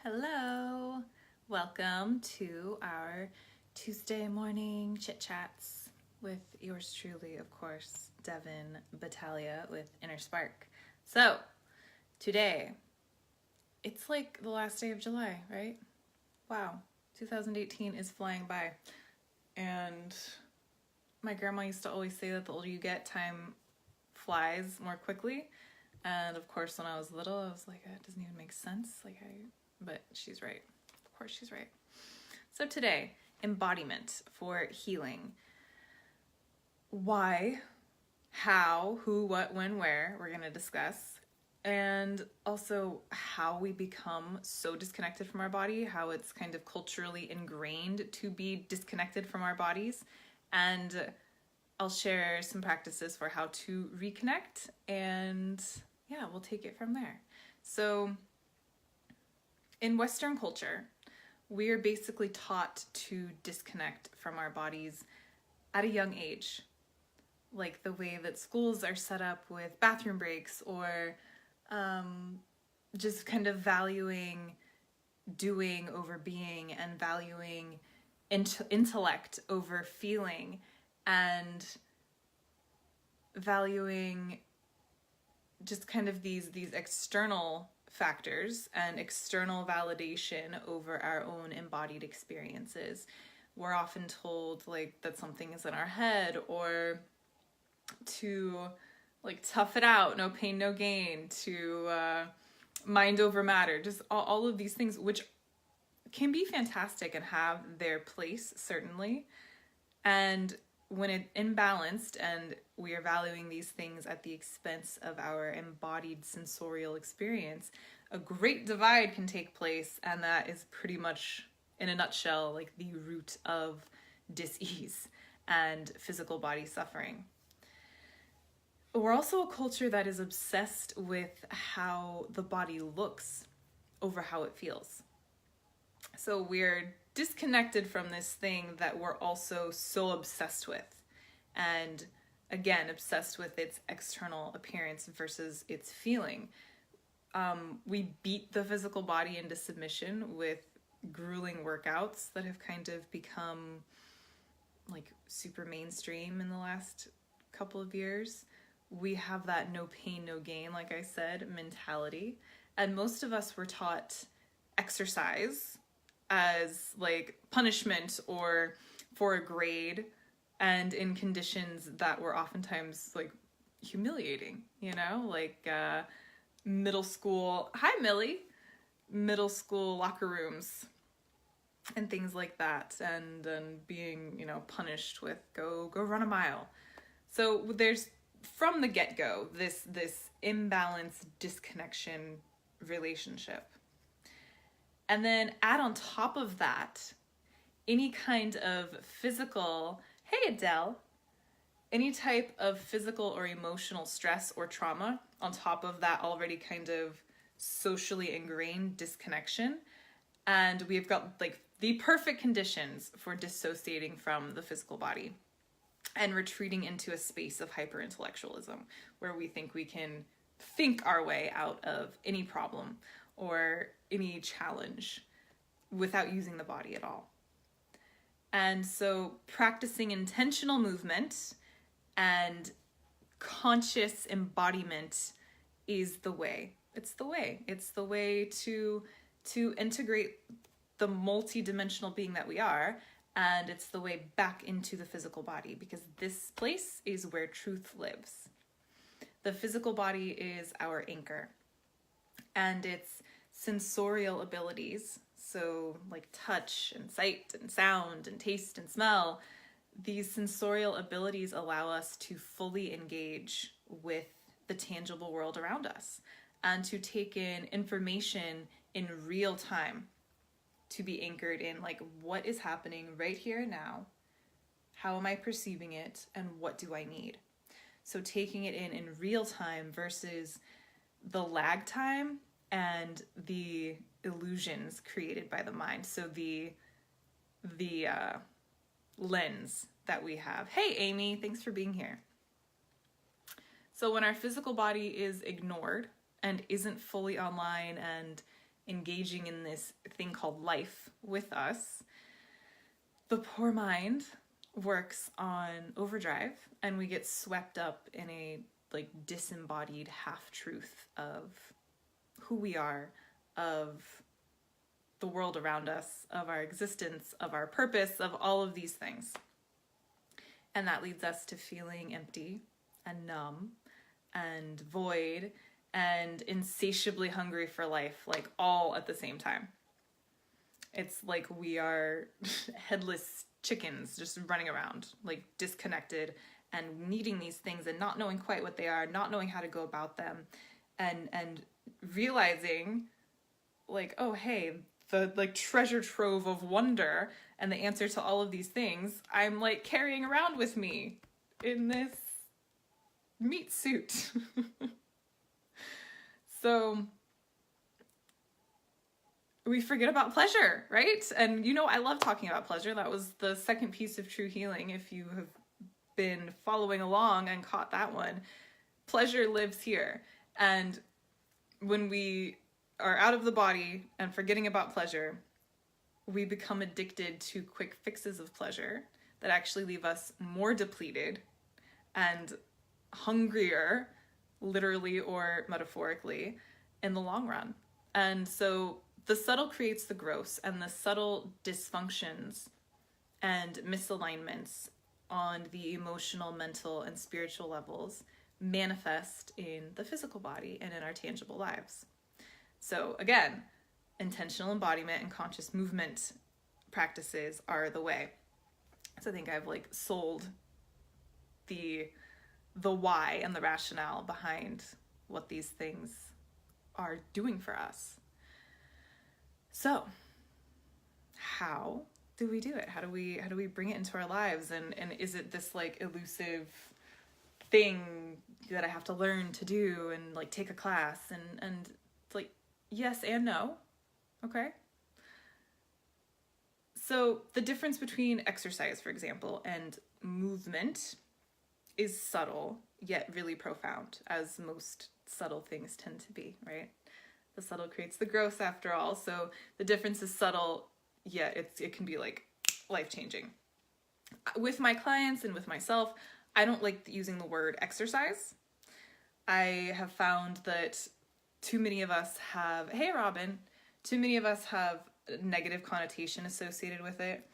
Hello, welcome to our Tuesday morning chit chats with yours truly, of course, Devon Battaglia with Inner Spark. So, today, it's like the last day of July, right? Wow, 2018 is flying by. And my grandma used to always say that the older you get, time flies more quickly. And of course, when I was little, I was like, it doesn't even make sense. But she's right. Of course she's right. So today, embodiment for healing. Why, how, who, what, when, where, we're going to discuss. And also how we become so disconnected from our body, how it's kind of culturally ingrained to be disconnected from our bodies. And I'll share some practices for how to reconnect, and yeah, we'll take it from there. So in Western culture, we are basically taught to disconnect from our bodies at a young age. Like the way that schools are set up with bathroom breaks, or just kind of valuing doing over being, and valuing intellect over feeling, and valuing just kind of these external factors and external validation over our own embodied experiences. We're often told that something is in our head, or to tough it out, no pain, no gain, to mind over matter, just all of these things, which can be fantastic and have their place, certainly. And when it's imbalanced and we are valuing these things at the expense of our embodied sensorial experience, a great divide can take place, and that is pretty much, in a nutshell, the root of dis-ease and physical body suffering. We're also a culture that is obsessed with how the body looks over how it feels. So we're disconnected from this thing that we're also so obsessed with. And again, obsessed with its external appearance versus its feeling. We beat the physical body into submission with grueling workouts that have kind of become super mainstream in the last couple of years. We have that no pain, no gain, like I said, mentality. And most of us were taught exercise as punishment or for a grade, and in conditions that were oftentimes humiliating, middle school, hi Millie, middle school locker rooms and things like that, and being, punished with go run a mile. So there's, from the get-go, this imbalanced disconnection relationship. And then add on top of that any kind of physical, hey Adele, any type of physical or emotional stress or trauma on top of that already kind of socially ingrained disconnection. And we've got the perfect conditions for dissociating from the physical body and retreating into a space of hyper-intellectualism, where we think we can think our way out of any problem or any challenge without using the body at all. And so practicing intentional movement and conscious embodiment is the way. It's the way. It's the way to integrate the multi-dimensional being that we are, and it's the way back into the physical body, because this place is where truth lives. The physical body is our anchor, and its sensorial abilities, so touch and sight and sound and taste and smell, these sensorial abilities allow us to fully engage with the tangible world around us and to take in information in real time, to be anchored in what is happening right here and now, how am I perceiving it, and what do I need? So taking it in real time versus the lag time and the illusions created by the mind. So the lens that we have. Hey Amy, thanks for being here. So when our physical body is ignored and isn't fully online and engaging in this thing called life with us, the poor mind works on overdrive, and we get swept up in a like disembodied half-truth of who we are, of the world around us, of our existence, of our purpose, of all of these things. And that leads us to feeling empty and numb and void and insatiably hungry for life, like all at the same time. It's like we are headless chickens just running around, like disconnected and needing these things and not knowing quite what they are, not knowing how to go about them, and realizing like, oh, hey, the like treasure trove of wonder and the answer to all of these things I'm like carrying around with me in this meat suit. So we forget about pleasure, right? And you know, I love talking about pleasure. That was the second piece of true healing. If you have been following along and caught that one, pleasure lives here. And when we are out of the body and forgetting about pleasure, we become addicted to quick fixes of pleasure that actually leave us more depleted and hungrier, literally or metaphorically, in the long run. And so the subtle creates the gross, and the subtle dysfunctions and misalignments on the emotional, mental, and spiritual levels manifest in the physical body and in our tangible lives. So again, intentional embodiment and conscious movement practices are the way. So I think I've like sold the why and the rationale behind what these things are doing for us. So how do we do it? How do we bring it into our lives? And is it this like elusive thing that I have to learn to do and like take a class? And it's like, yes and no. Okay. So the difference between exercise, for example, and movement is subtle, yet really profound, as most subtle things tend to be, right? The subtle creates the gross after all. So the difference is subtle, yet it can be like life-changing. With my clients and with myself, I don't like using the word exercise. I have found that too many of us have, hey Robin, too many of us have a negative connotation associated with it.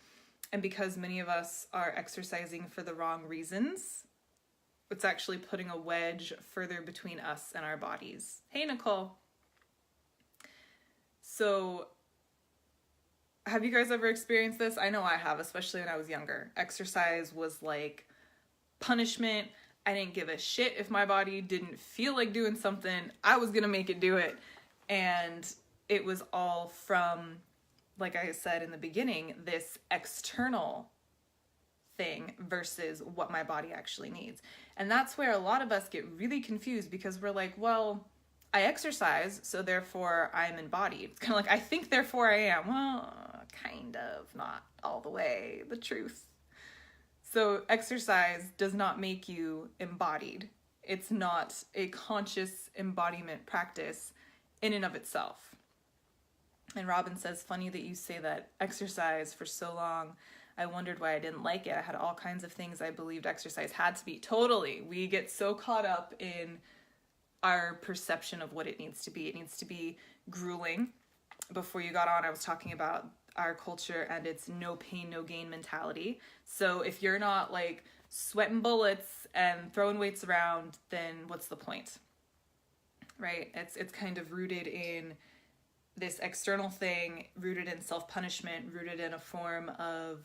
And because many of us are exercising for the wrong reasons, it's actually putting a wedge further between us and our bodies. Hey Nicole. So have you guys ever experienced this? I know I have, especially when I was younger. Exercise was like punishment. I didn't give a shit if my body didn't feel like doing something. I was gonna make it do it. And it was all from, like I said in the beginning, this external thing versus what my body actually needs. And that's where a lot of us get really confused, because we're like, well, I exercise, so therefore I'm embodied. It's kind of like, I think therefore I am. Well, kind of, not all the way the truth. So exercise does not make you embodied. It's not a conscious embodiment practice in and of itself. And Robin says, funny that you say that. Exercise for so long, I wondered why I didn't like it. I had all kinds of things I believed exercise had to be. Totally. We get so caught up in our perception of what it needs to be. It needs to be grueling. Before you got on, I was talking about our culture and its no pain, no gain mentality. So if you're not like sweating bullets and throwing weights around, then what's the point? Right? It's kind of rooted in this external thing, rooted in self-punishment, rooted in a form of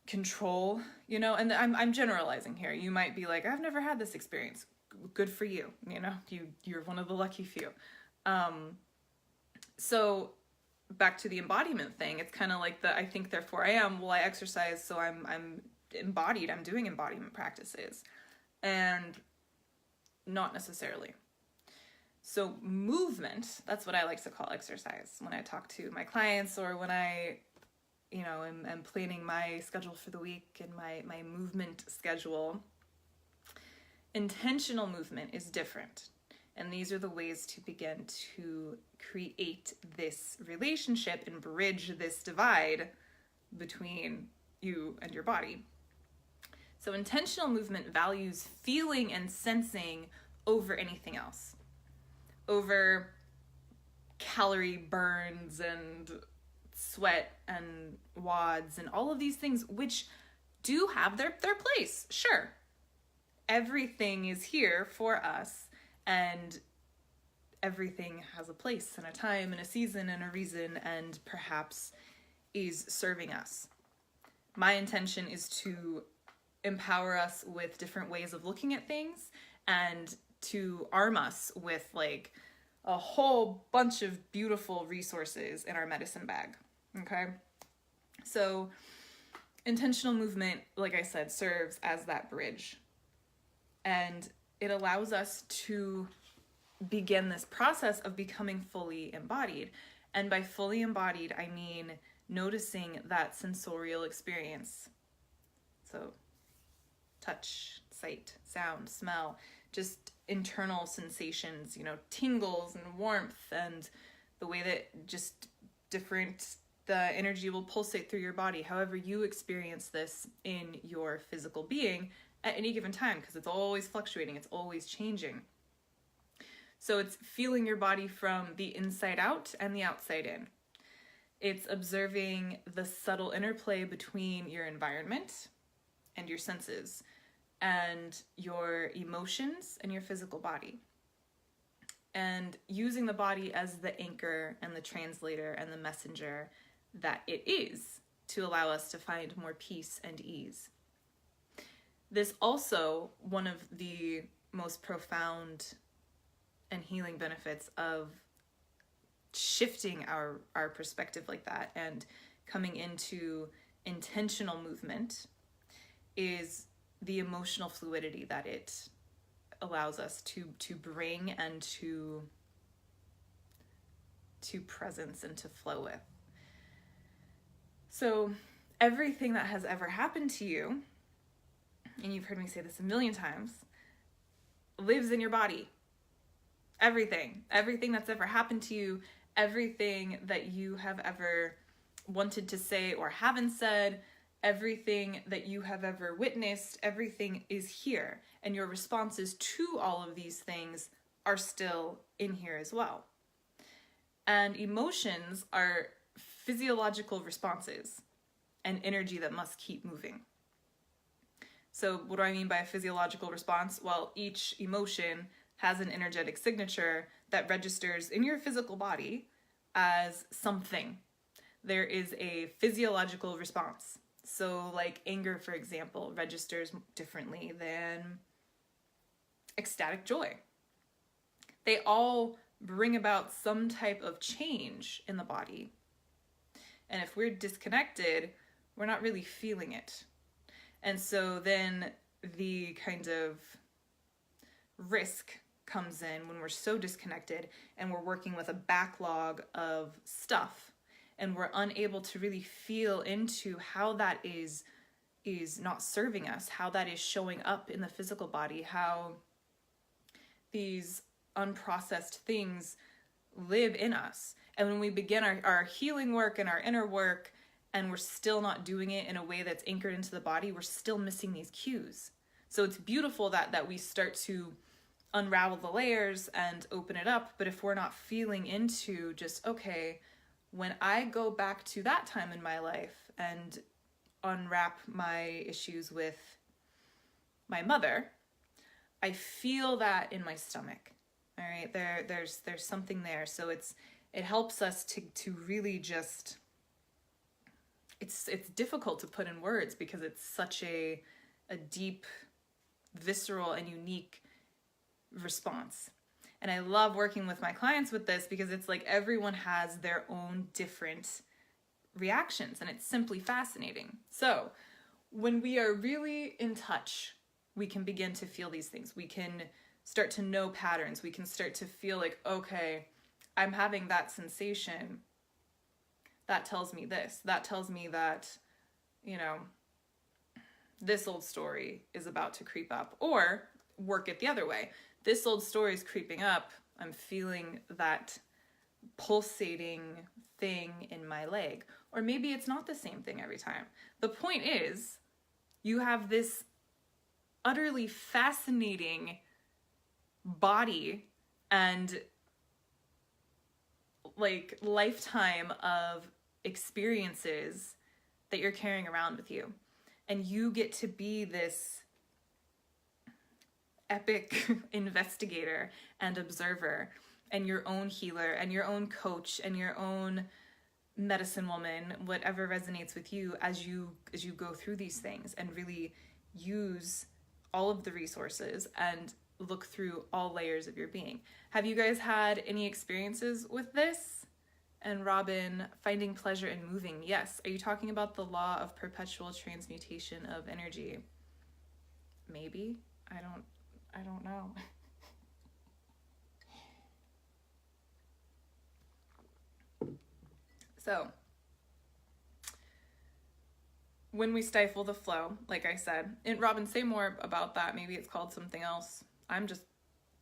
control, you know, and I'm generalizing here. You might be like, I've never had this experience. Good for you. You know, you're one of the lucky few. So back to the embodiment thing, it's kind of like I think therefore I am. Well, I exercise, so I'm embodied. I'm doing embodiment practices, and not necessarily. So movement, that's what I like to call exercise when I talk to my clients, or when I, you know, am planning my schedule for the week and my movement schedule. Intentional movement is different. And these are the ways to begin to create this relationship and bridge this divide between you and your body. So intentional movement values feeling and sensing over anything else, over calorie burns and sweat and WODs and all of these things, which do have their place. Sure, everything is here for us, and everything has a place and a time and a season and a reason, and perhaps is serving us. My intention is to empower us with different ways of looking at things and to arm us with like a whole bunch of beautiful resources in our medicine bag. Okay? So intentional movement, like I said, serves as that bridge. And it allows us to begin this process of becoming fully embodied. And by fully embodied, I mean noticing that sensorial experience. So touch, sight, sound, smell, just internal sensations, tingles and warmth, and the way that just the energy will pulsate through your body, however you experience this in your physical being at any given time, because it's always fluctuating, it's always changing. So it's feeling your body from the inside out and the outside in. It's observing the subtle interplay between your environment and your senses, and your emotions and your physical body. And using the body as the anchor and the translator and the messenger that it is to allow us to find more peace and ease. This also, one of the most profound and healing benefits of shifting our perspective like that and coming into intentional movement is the emotional fluidity that it allows us to bring and to presence and to flow with. So everything that has ever happened to you, and you've heard me say this a million times, lives in your body. Everything that's ever happened to you, everything that you have ever wanted to say or haven't said, everything that you have ever witnessed, everything is here. And your responses to all of these things are still in here as well. And emotions are physiological responses and energy that must keep moving. So what do I mean by a physiological response? Well, each emotion has an energetic signature that registers in your physical body as something. There is a physiological response. So like anger, for example, registers differently than ecstatic joy. They all bring about some type of change in the body. And if we're disconnected, we're not really feeling it. And so then the kind of risk comes in when we're so disconnected and we're working with a backlog of stuff, and we're unable to really feel into how that is not serving us, how that is showing up in the physical body, how these unprocessed things live in us. And when we begin our healing work and our inner work, and we're still not doing it in a way that's anchored into the body, we're still missing these cues. So it's beautiful that we start to unravel the layers and open it up, but if we're not feeling into just, okay, when I go back to that time in my life and unwrap my issues with my mother, I feel that in my stomach. All right, there's something there. So it helps us to really just, it's difficult to put in words because it's such a deep, visceral, and unique response. And I love working with my clients with this because it's like everyone has their own different reactions, and it's simply fascinating. So when we are really in touch, we can begin to feel these things. We can start to know patterns. We can start to feel like, okay, I'm having that sensation. That tells me this. That tells me that, this old story is about to creep up. Or work it the other way. this old story is creeping up. I'm feeling that pulsating thing in my leg. Or maybe it's not the same thing every time. The point is, you have this utterly fascinating body and like lifetime of experiences that you're carrying around with you. And you get to be this epic investigator and observer and your own healer and your own coach and your own medicine woman, whatever resonates with you as you go through these things, and really use all of the resources and look through all layers of your being. Have you guys had any experiences with this? And Robin, finding pleasure in moving. Yes. Are you talking about the law of perpetual transmutation of energy? Maybe. I don't know. So, when we stifle the flow, like I said, and Robin, say more about that. Maybe it's called something else. I'm just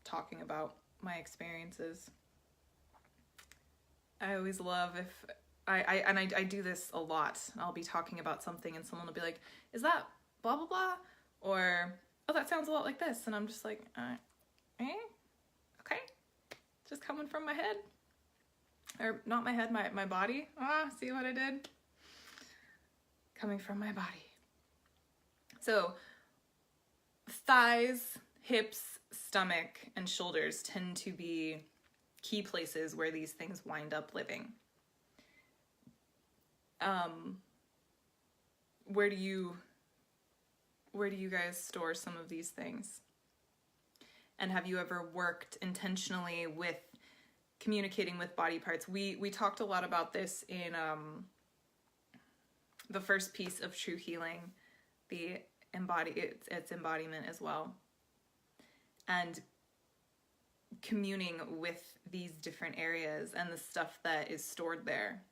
talking about my experiences. I always love if I do this a lot. I'll be talking about something and someone will be like, is that blah, blah, blah? Or, oh, that sounds a lot like this. And I'm just like, okay. Just coming from my head. Or not my head, my body. See what I did? Coming from my body. So, thighs, hips, stomach, and shoulders tend to be key places where these things wind up living. Where do you guys store some of these things? And have you ever worked intentionally with communicating with body parts? We talked a lot about this in the first piece of True Healing, the its embodiment as well, and communing with these different areas and the stuff that is stored there.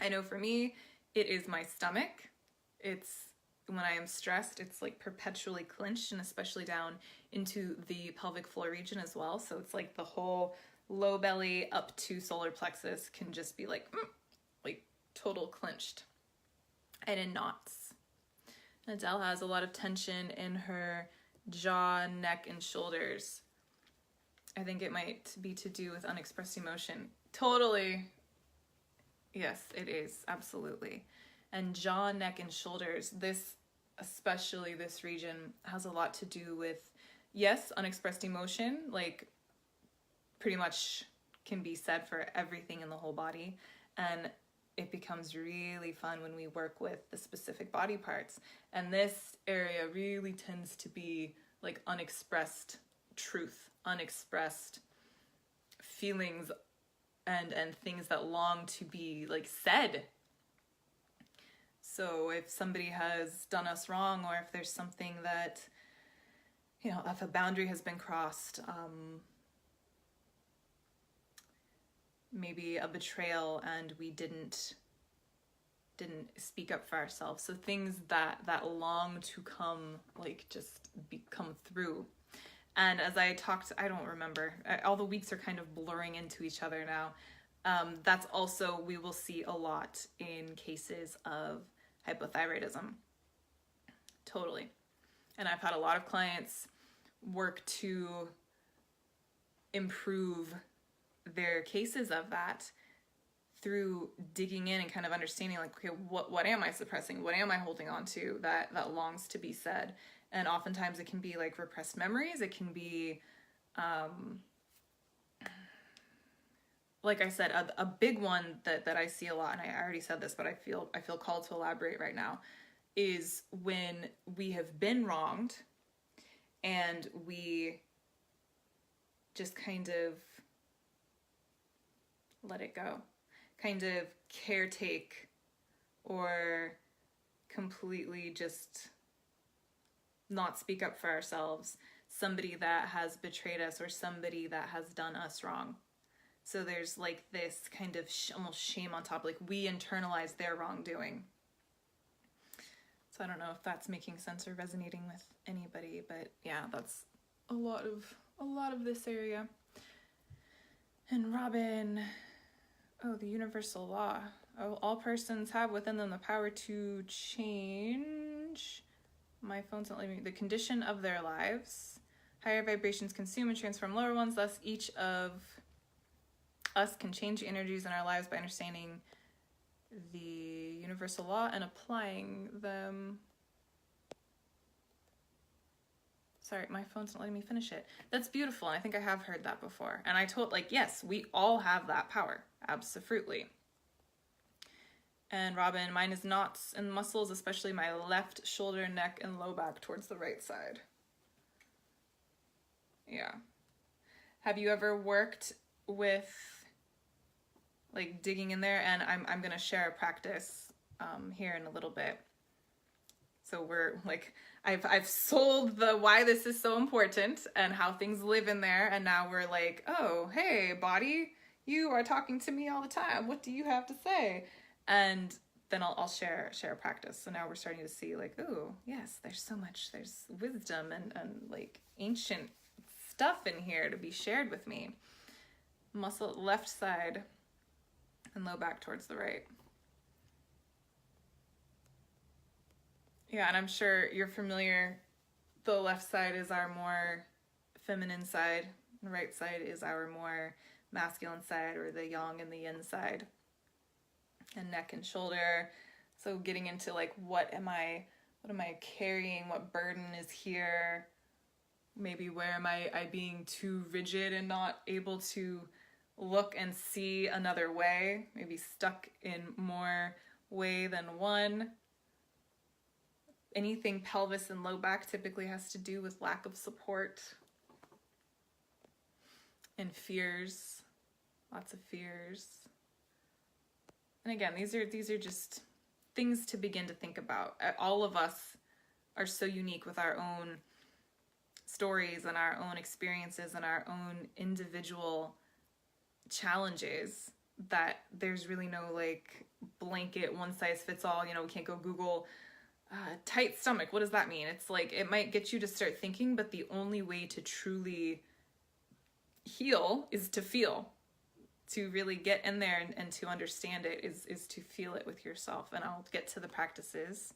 I know for me, it is my stomach. It's when I am stressed, it's like perpetually clenched, and especially down into the pelvic floor region as well. So it's like the whole low belly up to solar plexus can just be like total clenched and in knots. Adele has a lot of tension in her jaw, neck, and shoulders. I think it might be to do with unexpressed emotion. Totally. Yes, it is. Absolutely. And jaw, neck, and shoulders, especially this region, has a lot to do with, yes, unexpressed emotion, like pretty much can be said for everything in the whole body. And it becomes really fun when we work with the specific body parts. And this area really tends to be like unexpressed truth, unexpressed feelings, and things that long to be like said. So if somebody has done us wrong, or if there's something that, if a boundary has been crossed, maybe a betrayal and we didn't speak up for ourselves. So things that long to come, come through. And as I talked, I don't remember, all the weeks are kind of blurring into each other now. That's also, we will see a lot in cases of hypothyroidism. Totally. And I've had a lot of clients work to improve their cases of that through digging in and kind of understanding, like, okay, what am I suppressing? What am I holding on to that longs to be said? And oftentimes it can be like repressed memories. It can be, like I said, a big one that I see a lot, and I already said this, but I feel called to elaborate right now, is when we have been wronged and we just kind of let it go, kind of caretake, or completely just not speak up for ourselves, somebody that has betrayed us or somebody that has done us wrong. So there's like this kind of almost shame on top, like we internalize their wrongdoing. So I don't know if that's making sense or resonating with anybody, but yeah, that's a lot of a lot of this area. And Robin, oh, the universal law. Oh, all persons have within them the power to change. My phone's not letting me. The condition of their lives. Higher vibrations consume and transform lower ones. Thus, each of us can change the energies in our lives by understanding the universal law and applying them. Sorry, my phone's not letting me finish it. That's beautiful. And I think I have heard that before. And I told, like, yes, we all have that power. Absolutely. And Robin, mine is knots and muscles, especially my left shoulder, neck, and low back towards the right side. Yeah. Have you ever worked with, like, digging in there? And I'm going to share a practice here in a little bit. So we're like, I've sold the why this is so important and how things live in there. And now we're like, oh, hey, body, you are talking to me all the time. What do you have to say? And then I'll share a practice. So now we're starting to see like, oh, yes, there's wisdom and like ancient stuff in here to be shared with me. Muscle left side and low back towards the right. Yeah, and I'm sure you're familiar. The left side is our more feminine side. The right side is our more masculine side, or the yang and the yin side. And neck and shoulder. So getting into like, what am I carrying? What burden is here? Maybe where am I being too rigid and not able to look and see another way? Maybe stuck in more way than one. Anything pelvis and low back typically has to do with lack of support and fears, lots of fears. And again, these are just things to begin to think about. All of us are so unique with our own stories and our own experiences and our own individual challenges that there's really no like blanket one size fits all. You know, we can't go Google tight stomach. What does that mean? It's like, it might get you to start thinking, but the only way to truly heal is to feel. To really get in there and to understand it is to feel it with yourself. And I'll get to the practices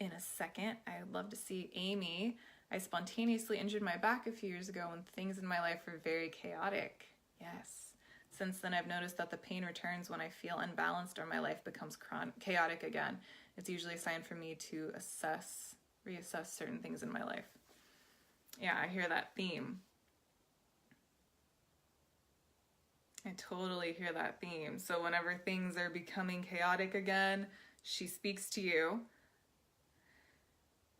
in a second. I'd love to see Amy. I spontaneously injured my back a few years ago when things in my life were very chaotic. Yes. Since then, I've noticed that the pain returns when I feel unbalanced or my life becomes chaotic again. It's usually a sign for me to reassess certain things in my life. Yeah, I hear that theme. I totally hear that theme. So whenever things are becoming chaotic again, she speaks to you.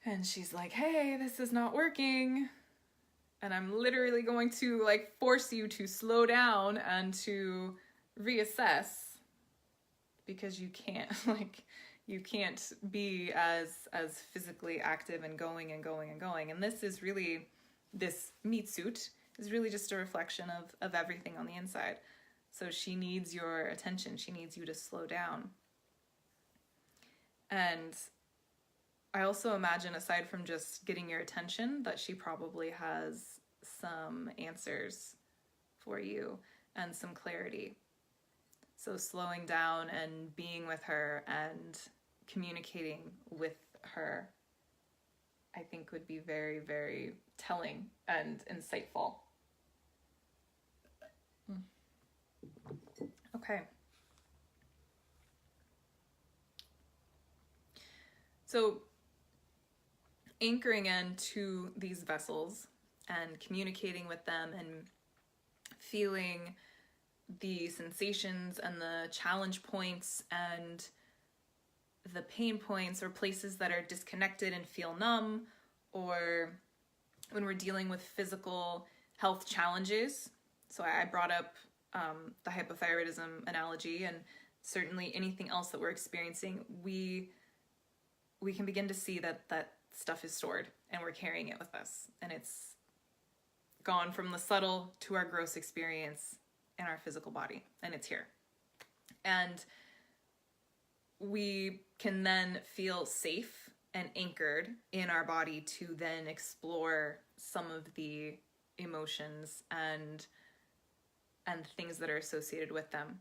And she's like, hey, this is not working. And I'm literally going to like force you to slow down and to reassess, because you can't you can't be as physically active and going. And this is really, this Meatsuit is really just a reflection of everything on the inside. So she needs your attention. She needs you to slow down. And I also imagine, aside from just getting your attention, that she probably has some answers for you and some clarity. So slowing down and being with her and communicating with her, I think would be very, very telling and insightful. Okay. So anchoring into these vessels and communicating with them and feeling the sensations and the challenge points and the pain points, or places that are disconnected and feel numb, or when we're dealing with physical health challenges. So I brought up the hypothyroidism analogy, and certainly anything else that we're experiencing, we can begin to see that stuff is stored and we're carrying it with us, and it's gone from the subtle to our gross experience in our physical body, and it's here. And we can then feel safe and anchored in our body to then explore some of the emotions and things that are associated with them.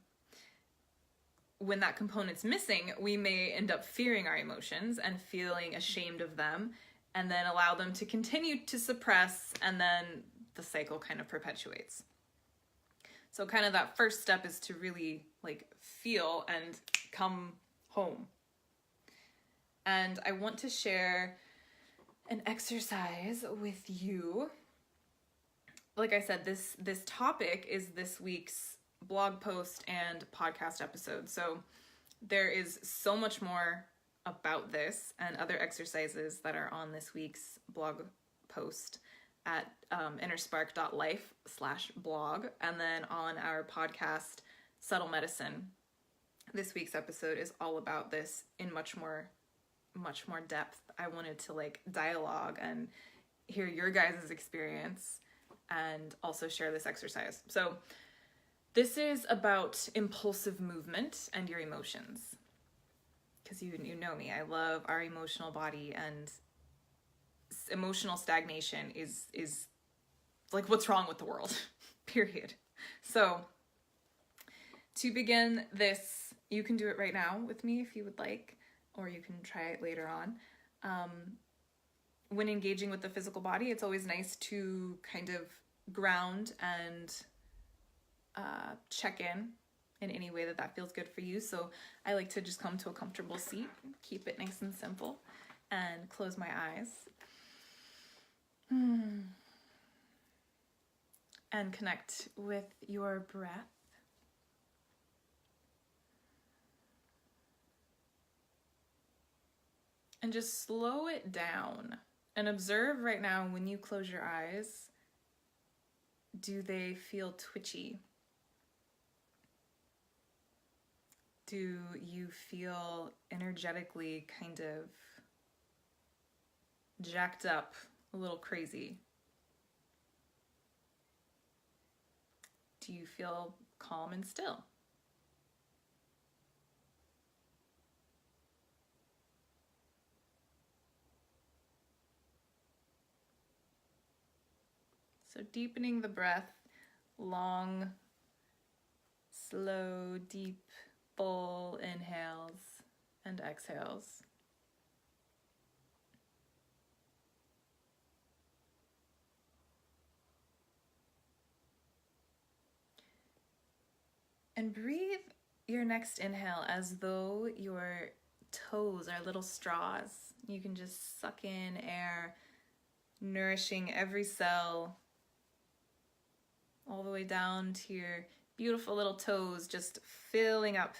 When that component's missing, we may end up fearing our emotions and feeling ashamed of them, and then allow them to continue to suppress, and then the cycle kind of perpetuates. So kind of that first step is to really like feel and come home. And I want to share an exercise with you. Like I said, this topic is this week's blog post and podcast episode. So there is so much more about this and other exercises that are on this week's blog post at innerspark.life/blog. And then on our podcast, Subtle Medicine, this week's episode is all about this in much more depth. I wanted to like dialogue and hear your guys' experience and also share this exercise. So this is about impulsive movement and your emotions. Because you know me, I love our emotional body, and emotional stagnation is like what's wrong with the world, period. So to begin this, you can do it right now with me if you would like, or you can try it later on. When engaging with the physical body, it's always nice to kind of ground and check in any way that feels good for you. So I like to just come to a comfortable seat, keep it nice and simple, and close my eyes. And connect with your breath. And just slow it down. And observe right now when you close your eyes, do they feel twitchy? Do you feel energetically kind of jacked up, a little crazy? Do you feel calm and still? So deepening the breath, long, slow, deep, full inhales and exhales. And breathe your next inhale as though your toes are little straws. You can just suck in air, nourishing every cell, all the way down to your beautiful little toes, just filling up.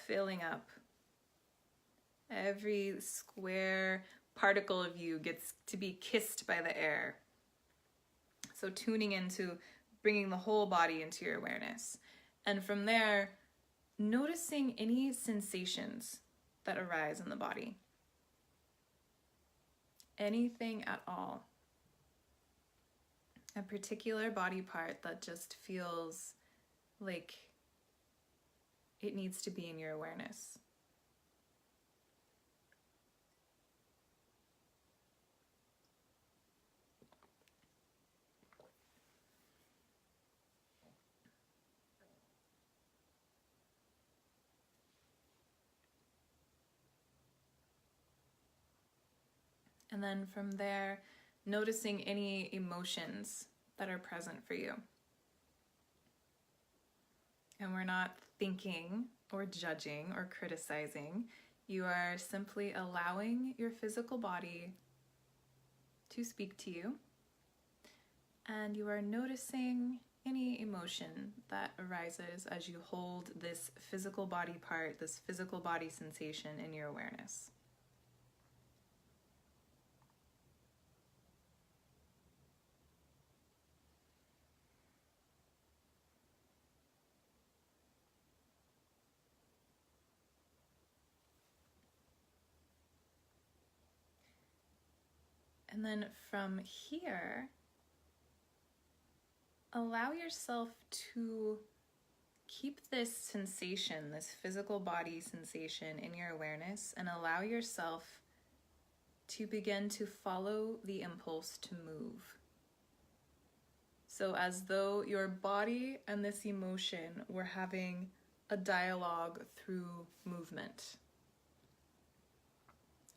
Every square particle of you gets to be kissed by the air. So tuning into bringing the whole body into your awareness. And from there, noticing any sensations that arise in the body. Anything at all. A particular body part that just feels like it needs to be in your awareness. And then from there, noticing any emotions that are present for you. And we're not thinking or judging or criticizing. You are simply allowing your physical body to speak to you. And you are noticing any emotion that arises as you hold this physical body part, this physical body sensation in your awareness. And then from here, allow yourself to keep this sensation, this physical body sensation in your awareness, and allow yourself to begin to follow the impulse to move. So as though your body and this emotion were having a dialogue through movement.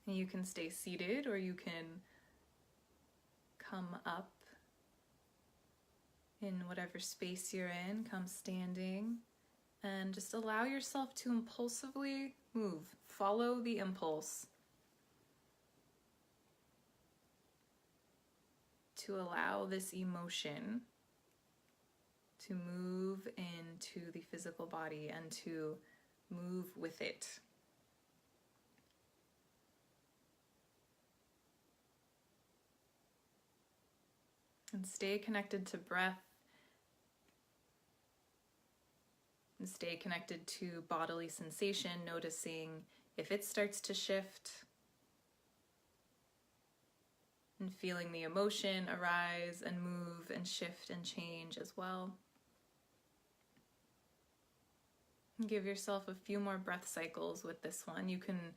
And you can stay seated or you can come up in whatever space you're in, come standing, and just allow yourself to impulsively move. Follow the impulse to allow this emotion to move into the physical body and to move with it. And stay connected to breath. And stay connected to bodily sensation, noticing if it starts to shift. And feeling the emotion arise and move and shift and change as well. Give yourself a few more breath cycles with this one. You can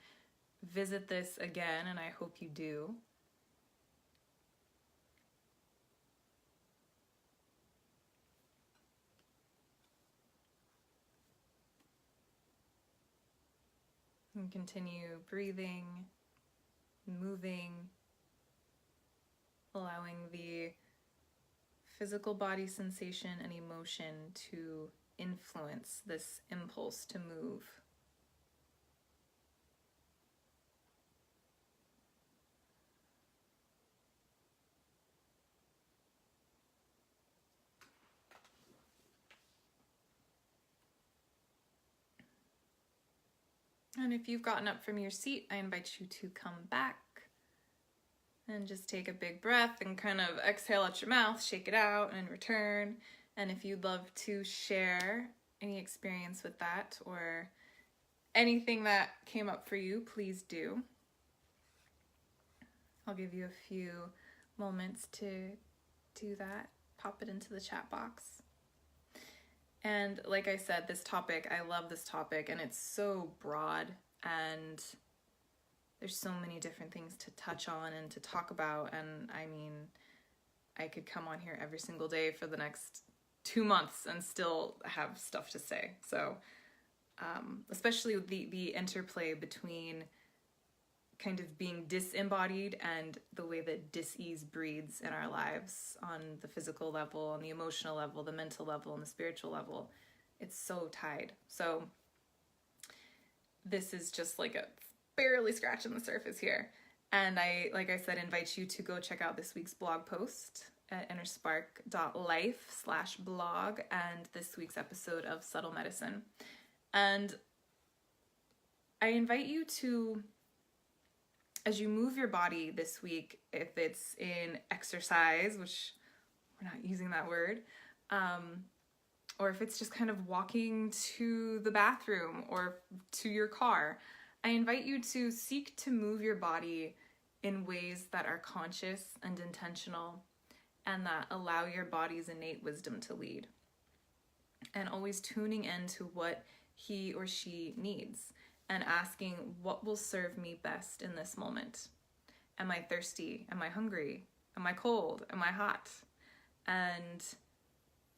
visit this again, and I hope you do. And continue breathing, moving, allowing the physical body sensation and emotion to influence this impulse to move. And if you've gotten up from your seat, I invite you to come back and just take a big breath and kind of exhale out your mouth, shake it out, and return. And if you'd love to share any experience with that or anything that came up for you, please do. I'll give you a few moments to do that. Pop it into the chat box. And like I said, this topic, I love this topic, and it's so broad, and there's so many different things to touch on and to talk about. And I mean, I could come on here every single day for the next 2 months and still have stuff to say. So especially the interplay between kind of being disembodied and the way that dis-ease breeds in our lives on the physical level, on the emotional level, the mental level, and the spiritual level. It's so tied. So this is just like a barely scratching the surface here. And I, like I said, invite you to go check out this week's blog post at innerspark.life/blog and this week's episode of Subtle Medicine. And I invite you to, as you move your body this week, if it's in exercise, which we're not using that word, or if it's just kind of walking to the bathroom or to your car, I invite you to seek to move your body in ways that are conscious and intentional and that allow your body's innate wisdom to lead. And always tuning into what he or she needs and asking, what will serve me best in this moment? Am I thirsty? Am I hungry? Am I cold? Am I hot? And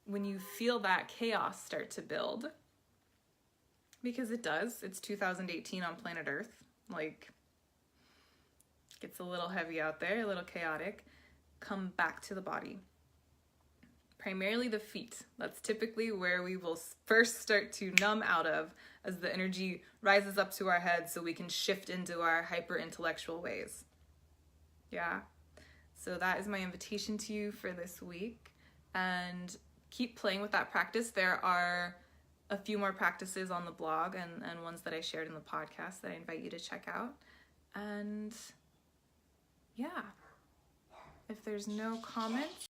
when you feel that chaos start to build, because it does, it's 2018 on planet Earth, like, gets a little heavy out there, a little chaotic, come back to the body. Primarily the feet. That's typically where we will first start to numb out of as the energy rises up to our head so we can shift into our hyper-intellectual ways. Yeah. So that is my invitation to you for this week. And keep playing with that practice. There are a few more practices on the blog and ones that I shared in the podcast that I invite you to check out. And yeah, if there's no comments,